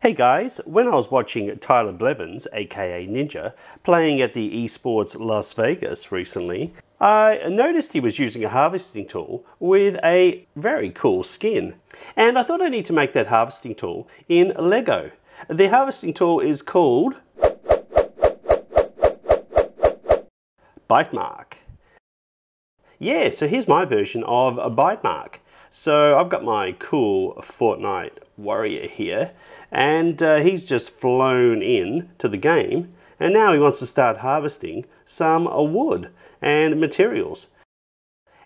Hey guys, when I was watching Tyler Blevins, aka Ninja, playing at the eSports Las Vegas recently, I noticed he was using a harvesting tool with a very cool skin. And I thought I need to make that harvesting tool in Lego. The harvesting tool is called Bitemark. Yeah, so here's my version of a Bitemark. So I've got my cool Fortnite warrior here, and he's just flown in to the game, and now he wants to start harvesting some wood and materials.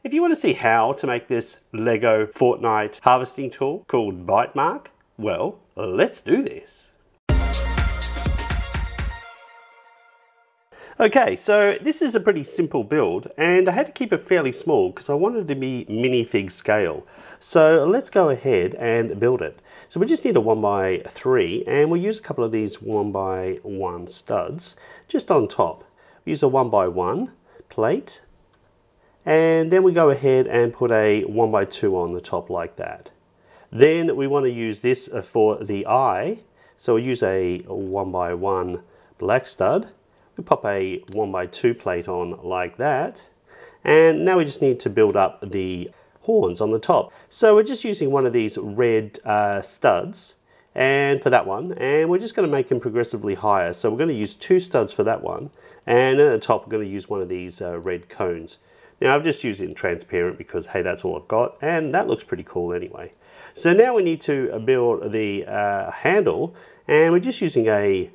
If you want to see how to make this Lego Fortnite harvesting tool called Bitemark, well, let's do this. Okay, so this is a pretty simple build, and I had to keep it fairly small because I wanted it to be minifig scale. So let's go ahead and build it. So we just need a 1x3, and we'll use a couple of these 1x1 studs just on top. We use a 1x1 plate, and then we go ahead and put a 1x2 on the top like that. Then we want to use this for the eye, so we use a 1x1 black stud. We pop a 1x2 plate on like that, and now we just need to build up the horns on the top. So we're just using one of these red studs and for that one, and we're just going to make them progressively higher. So we're going to use 2 studs for that one, and at the top we're going to use one of these red cones. Now I've just used it in transparent because hey, that's all I've got, and that looks pretty cool anyway. So now we need to build the handle, and we're just using a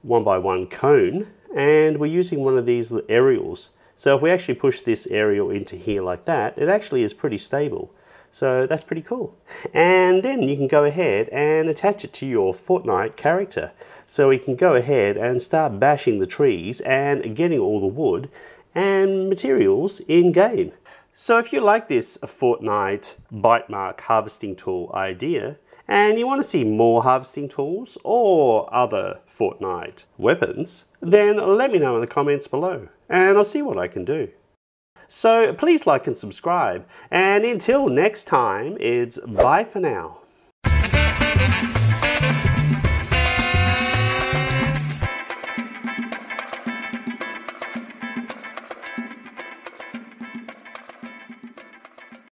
1x1 cone, and we're using one of these aerials. So if we actually push this aerial into here like that, it actually is pretty stable. So that's pretty cool. And then you can go ahead and attach it to your Fortnite character. So we can go ahead and start bashing the trees and getting all the wood and materials in game. So if you like this Fortnite Bitemark harvesting tool idea, and you want to see more harvesting tools or other Fortnite weapons, then let me know in the comments below, and I'll see what I can do. So please like and subscribe, and until next time, it's bye for now.